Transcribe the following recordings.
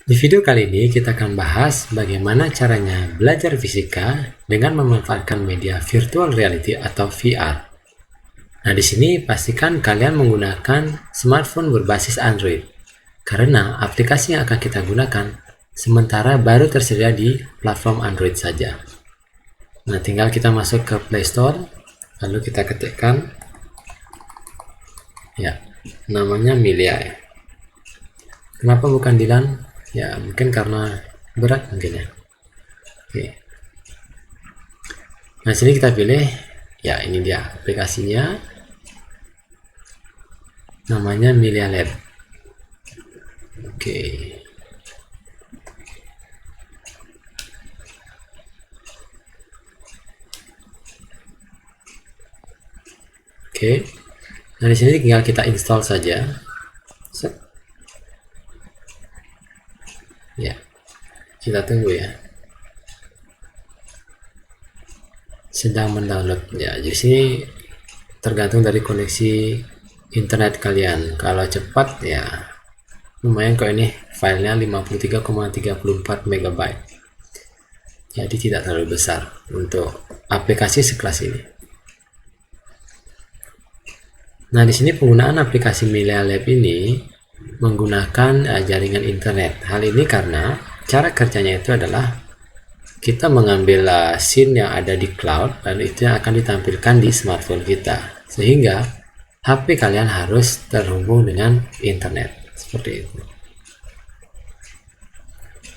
Di video kali ini kita akan bahas bagaimana caranya belajar fisika dengan memanfaatkan media virtual reality atau VR. Nah, di sini pastikan kalian menggunakan smartphone berbasis Android karena aplikasi yang akan kita gunakan sementara baru tersedia di platform Android saja. Nah, tinggal kita masuk ke Play Store, lalu kita ketikkan ya, namanya Milia ya. Kenapa bukan Dilan? Ya, mungkin karena berat mungkin ya. Oke. Nah, sini kita pilih ya, ini dia aplikasinya. Namanya Milia Lab. Oke. Oke. Nah, di sini tinggal kita install saja. Ya, kita tunggu ya. Sedang mendownload ya. Jadi sini tergantung dari koneksi internet kalian. Kalau cepat ya lumayan kok, ini filenya 53,34 MB. Jadi tidak terlalu besar untuk aplikasi sekelas ini. Nah, di sini penggunaan aplikasi Milia Lab ini menggunakan jaringan internet. Hal ini karena cara kerjanya itu adalah kita mengambil scene yang ada di cloud, lalu itu yang akan ditampilkan di smartphone kita, sehingga HP kalian harus terhubung dengan internet seperti itu.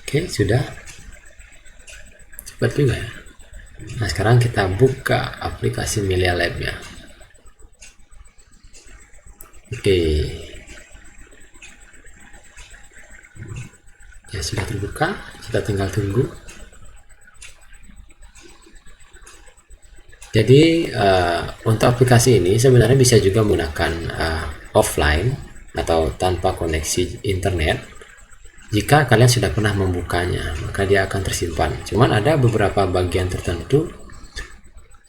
Oke, sudah cepat juga ya. Nah, sekarang kita buka aplikasi Milia Lab nya. Oke. Ya, sudah terbuka, kita tinggal tunggu. Jadi untuk aplikasi ini sebenarnya bisa juga menggunakan offline atau tanpa koneksi internet. Jika kalian sudah pernah membukanya, maka dia akan tersimpan. Cuman ada beberapa bagian tertentu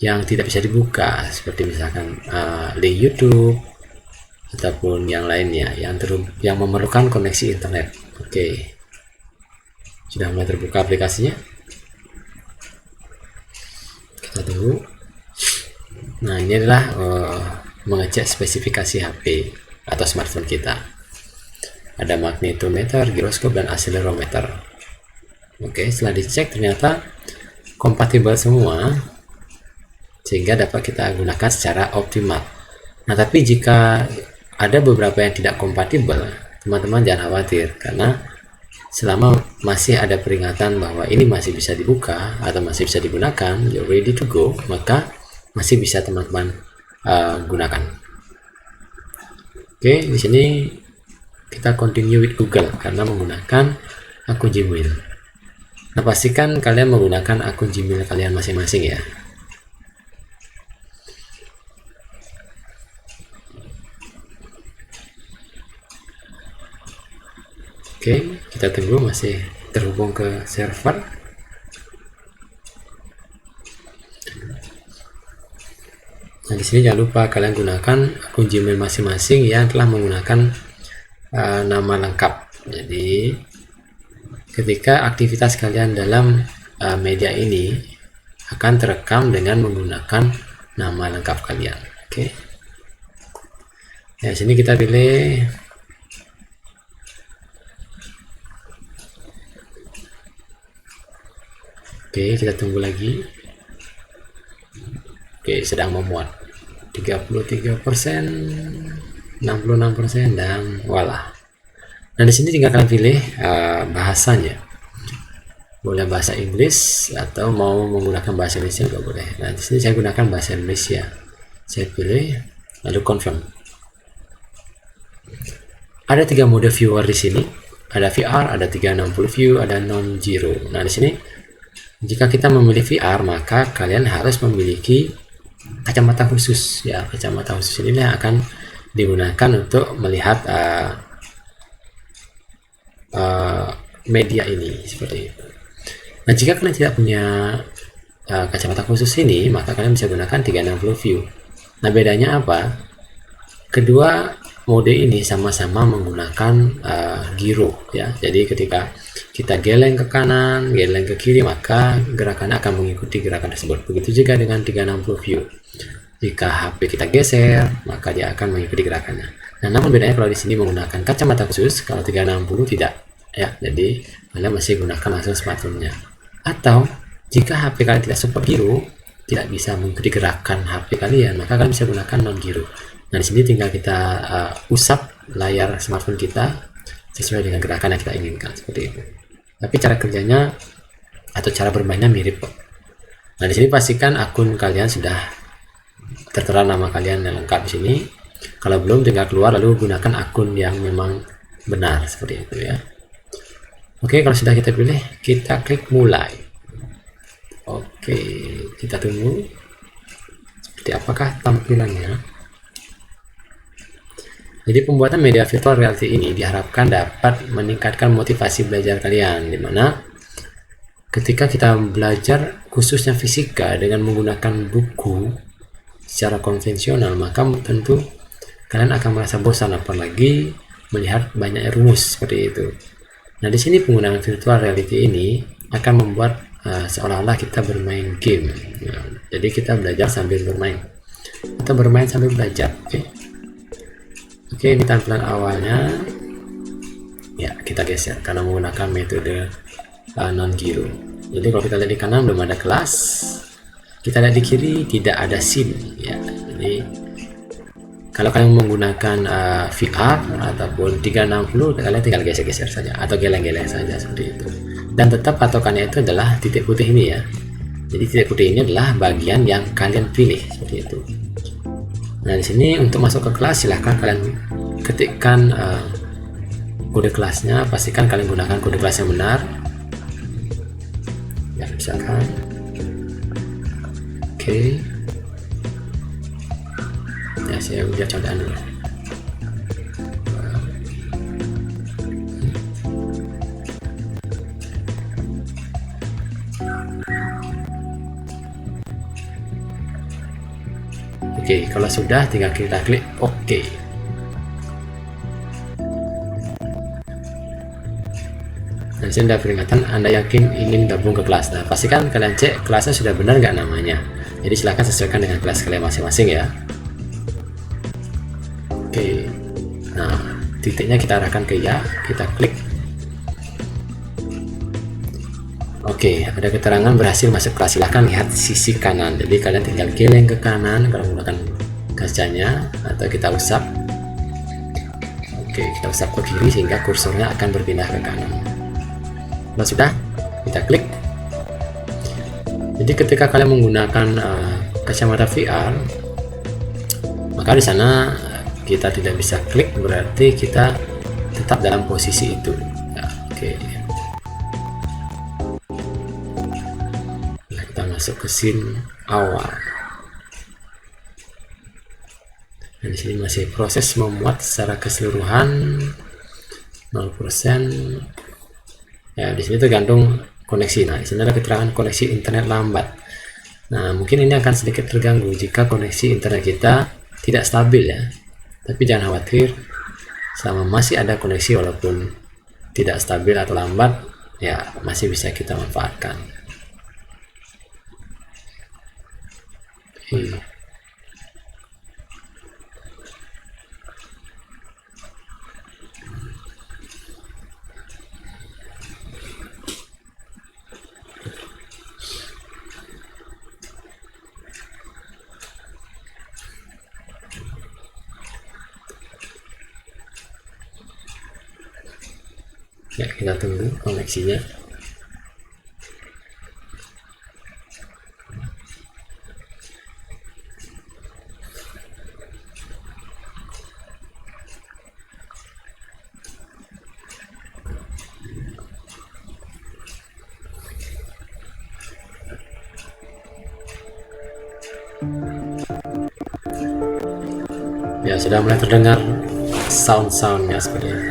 yang tidak bisa dibuka, seperti misalkan link YouTube ataupun yang lainnya yang memerlukan koneksi internet. Oke. Sudah mulai terbuka aplikasinya, kita tunggu. Nah, ini adalah mengecek spesifikasi HP atau smartphone kita. Ada magnetometer, giroskop, dan accelerometer. Oke, setelah dicek ternyata kompatibel semua sehingga dapat kita gunakan secara optimal. Nah, tapi jika ada beberapa yang tidak kompatibel, teman-teman jangan khawatir, karena selama masih ada peringatan bahwa ini masih bisa dibuka atau masih bisa digunakan, you're ready to go, maka masih bisa teman-teman gunakan. Oke, di sini kita continue with Google karena menggunakan akun Gmail. Nah, pastikan kalian menggunakan akun Gmail kalian masing-masing ya. Oke, kita tunggu masih terhubung ke server. Nah, di sini jangan lupa kalian gunakan akun Gmail masing-masing yang telah menggunakan nama lengkap. Jadi, ketika aktivitas kalian dalam media ini akan terekam dengan menggunakan nama lengkap kalian. Oke. Nah, sini kita pilih Oke, kita tunggu lagi. Oke, sedang memuat. 33%, 66%, dan walah. Nah, di sini tinggal kalian pilih bahasanya. Boleh bahasa Inggris atau mau menggunakan bahasa Indonesia juga boleh. Nah, di sini saya gunakan bahasa Indonesia. Saya pilih lalu confirm. Ada 3 mode viewer di sini. Ada VR, ada 360 view, ada non-zero. Nah, di sini jika kita memilih VR, maka kalian harus memiliki kacamata khusus ya. Kacamata khusus ini yang akan digunakan untuk melihat media ini seperti itu. Nah, jika kalian tidak punya kacamata khusus ini, maka kalian bisa gunakan 360 view. Nah, bedanya apa? Kedua mode ini sama-sama menggunakan giro ya. Jadi ketika kita geleng ke kanan, geleng ke kiri, maka gerakannya akan mengikuti gerakan tersebut. Begitu juga dengan 360 view. Jika HP kita geser, maka dia akan mengikuti gerakannya. Nah, namun bedanya kalau di sini menggunakan kacamata khusus, kalau 360 tidak ya. Jadi kalian masih gunakan langsung smartphone-nya. Atau jika HP kalian tidak support giro, tidak bisa mengikuti gerakan HP kalian, maka kalian bisa gunakan non giro. Nah, di sini tinggal kita usap layar smartphone kita sesuai dengan gerakan yang kita inginkan, seperti itu. Tapi cara kerjanya atau cara bermainnya mirip kok. Nah, di sini pastikan akun kalian sudah tertera nama kalian yang lengkap di sini. Kalau belum, tinggal keluar lalu gunakan akun yang memang benar, seperti itu ya. Oke, kalau sudah kita pilih, kita klik mulai. Oke, kita tunggu seperti apakah tampilannya. Jadi pembuatan media virtual reality ini diharapkan dapat meningkatkan motivasi belajar kalian, dimana ketika kita belajar khususnya fisika dengan menggunakan buku secara konvensional, maka tentu kalian akan merasa bosan, apalagi melihat banyak rumus seperti itu. Nah, di sini penggunaan virtual reality ini akan membuat seolah-olah kita bermain game. Nah, jadi kita belajar sambil bermain atau bermain sambil belajar. Oke, ini tampilan awalnya. Ya, kita geser karena menggunakan metode non giro. Jadi kalau kita lihat di kanan belum ada kelas, kita lihat di kiri tidak ada scene ya. Jadi kalau kalian menggunakan VR ataupun 360, kalian tinggal geser-geser saja atau geleng-geleng saja seperti itu. Dan tetap patokannya itu adalah titik putih ini ya. Jadi titik putih ini adalah bagian yang kalian pilih seperti itu. Nah, di sini untuk masuk ke kelas silahkan kalian ketikkan kode kelasnya, pastikan kalian gunakan kode kelas yang benar. Ya, misalkan oke. Ya, saya udah cobaan dulu. Oke, kalau sudah tinggal kita klik OK. Dan sini ada peringatan Anda yakin ingin gabung ke kelas. Nah, pastikan kalian cek kelasnya sudah benar nggak namanya. Jadi silahkan sesuaikan dengan kelas kalian masing-masing ya. Oke, nah titiknya kita arahkan ke ya, kita klik. Oke, ada keterangan berhasil masuk kelas. Silahkan lihat sisi kanan. Jadi kalian tinggal geleng ke kanan kalau menggunakan kacanya, atau kita usap. Oke, kita usap ke kiri sehingga kursornya akan berpindah ke kanan. Nah, sudah, kita klik. Jadi ketika kalian menggunakan kacamata VR, maka di sana kita tidak bisa klik, berarti kita tetap dalam posisi itu. Ya, oke. Nah, kita masuk ke scene awal. Dan di sini masih proses memuat secara keseluruhan 0%. Ya, di sini tergantung koneksi. Nah, di sini ada keterangan koneksi internet lambat. Nah, mungkin ini akan sedikit terganggu jika koneksi internet kita tidak stabil ya. Tapi jangan khawatir, selama masih ada koneksi walaupun tidak stabil atau lambat, ya masih bisa kita manfaatkan. Ya, kita tunggu koneksinya. Ya, sudah mulai terdengar sound-soundnya seperti ini.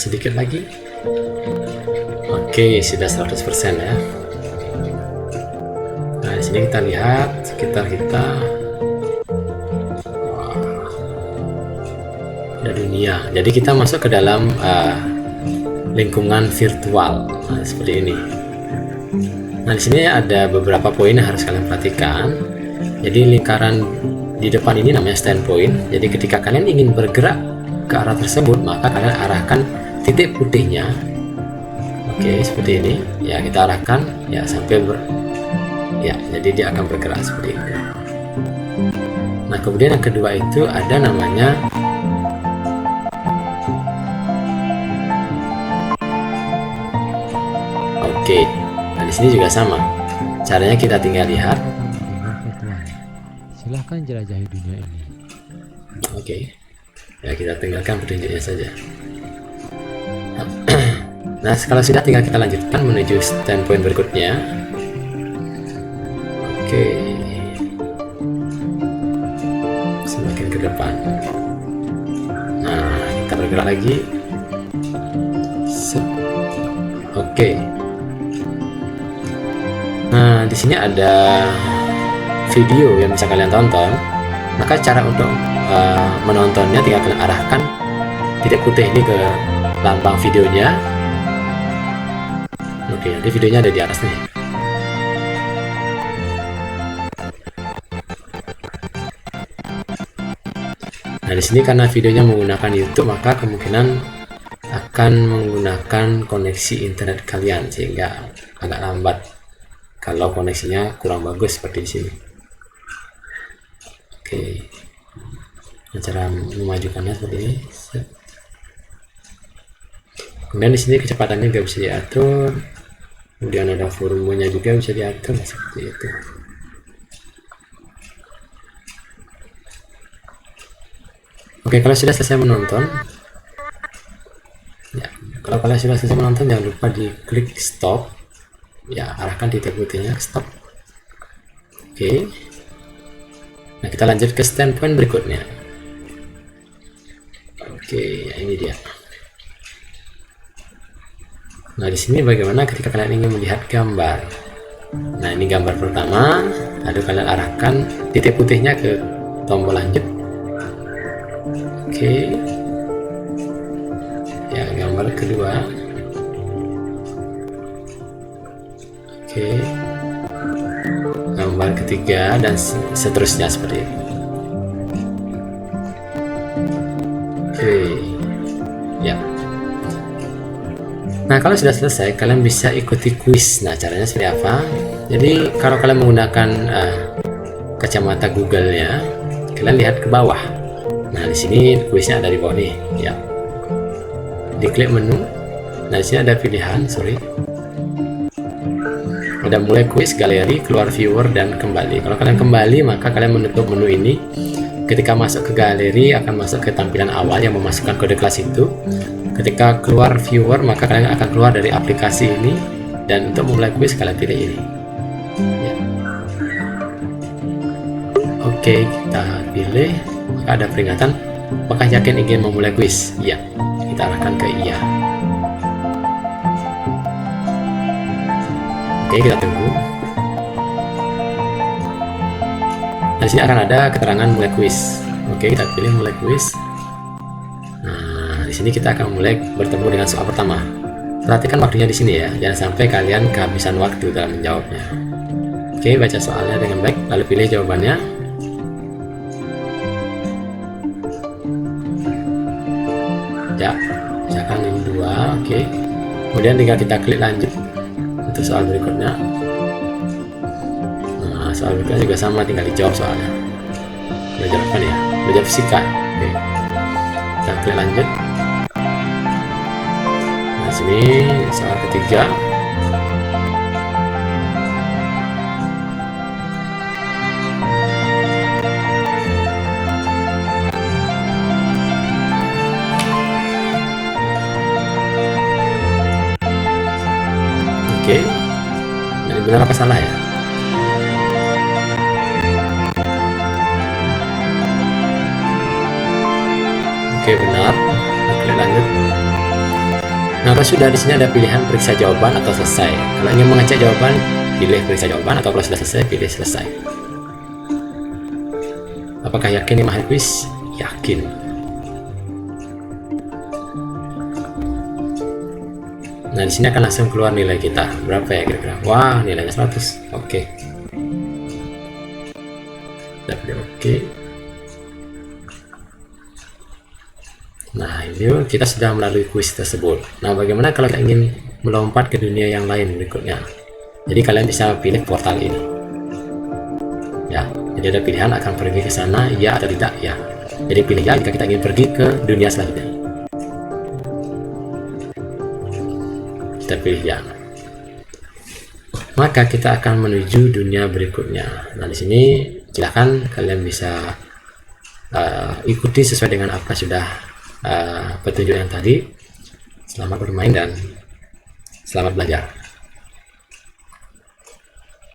sedikit lagi. Oke, sudah 100% ya. Nah, di sini kita lihat sekitar kita. Ada dunia. Jadi kita masuk ke dalam lingkungan virtual. Nah, seperti ini. Nah, di sini ada beberapa poin yang harus kalian perhatikan. Jadi lingkaran di depan ini namanya standpoint. Jadi ketika kalian ingin bergerak ke arah tersebut, maka kalian arahkan titik putihnya. Oke, seperti ini. Ya, kita arahkan ya sampai ya, jadi dia akan bergerak seperti itu. Nah, kemudian yang kedua itu ada namanya oke. Nah, di sini juga sama. Caranya kita tinggal lihat. Silahkan jelajahi dunia ini. Oke. Ya, kita tinggalkan petunjuknya saja. Nah, kalau sudah tinggal kita lanjutkan menuju standpoint berikutnya. Oke. Semakin ke depan. Nah, kita bergerak lagi. Oke. Nah, di sini ada video yang bisa kalian tonton. Maka cara untuk menontonnya tinggal kalian arahkan titik putih ini ke lambang videonya. Oke, jadi videonya ada di atas nih. Nah, di sini karena videonya menggunakan YouTube, maka kemungkinan akan menggunakan koneksi internet kalian sehingga agak lambat kalau koneksinya kurang bagus seperti di sini. Oke, nah, cara memajukannya seperti ini. Kemudian di sini kecepatannya juga bisa diatur, kemudian ada volumenya juga bisa diatur seperti itu. Oke, kalau sudah selesai menonton, ya, kalau kalian sudah selesai menonton jangan lupa diklik stop. Ya, arahkan titik putihnya ke stop. Oke. Nah, kita lanjut ke standpoint berikutnya. Oke, ya ini dia. Nah, di sini bagaimana ketika kalian ingin melihat gambar. Nah, ini gambar pertama, lalu kalian arahkan titik putihnya ke tombol lanjut. Oke. Ya, gambar kedua. Oke. Gambar ketiga dan seterusnya seperti itu. Oke. Ya. Nah, kalau sudah selesai, kalian bisa ikuti kuis. Nah, caranya seperti apa? Jadi, kalau kalian menggunakan kacamata Google-nya, kalian lihat ke bawah. Nah, di sini kuisnya ada di bawah nih. Ya. Diklik menu. Nah, di sini ada pilihan, ada mulai kuis, galeri, keluar viewer, dan kembali. Kalau kalian kembali, maka kalian menutup menu ini. Ketika masuk ke galeri, akan masuk ke tampilan awal yang memasukkan kode kelas itu. Ketika keluar viewer, maka kalian akan keluar dari aplikasi ini. Dan untuk memulai kuis, kalian pilih ini. Ya. Oke, kita pilih. Maka ada peringatan. Apakah yakin ingin memulai kuis? Ya, kita arahkan ke iya. Oke, kita tunggu. Nah, di sini akan ada keterangan mulai kuis. Oke, kita pilih mulai kuis. Nah, di sini kita akan mulai bertemu dengan soal pertama. Perhatikan waktunya di sini ya, jangan sampai kalian kehabisan waktu dalam menjawabnya. Oke, baca soalnya dengan baik, lalu pilih jawabannya. Ya, misalkan ini 2. Oke. Kemudian tinggal kita klik lanjut untuk soal berikutnya. Nah, soal berikutnya juga sama, tinggal dijawab soalnya. Belajar apa nih ya? Belajar fisika. Oke. Kita klik lanjut. Nah, sini soal ketiga. Oke, jadi benar apa salah ya? Oke, benar. Kita klik lanjut. Nah, kalau sudah, di sini ada pilihan periksa jawaban atau selesai. Kalau ingin mengecek jawaban, pilih periksa jawaban, atau kalau sudah selesai, pilih selesai. Apakah yakin 5 hari kuis? Yakin. Nah, di sini akan langsung keluar nilai kita. Berapa ya kira-kira? Wah, nilainya 100. Oke. Kita pilih oke. Nah, ini kita sudah melalui kuis tersebut. Nah, bagaimana kalau kita ingin melompat ke dunia yang lain berikutnya? Jadi kalian bisa pilih portal ini. Ya, jadi ada pilihan akan pergi ke sana, ya atau tidak, ya. Jadi pilih ya jika kita ingin pergi ke dunia selanjutnya. Kita pilih ya. Maka kita akan menuju dunia berikutnya. Nah, di sini silahkan kalian bisa ikuti sesuai dengan apa sudah petunjuk yang tadi. Selamat bermain dan selamat belajar.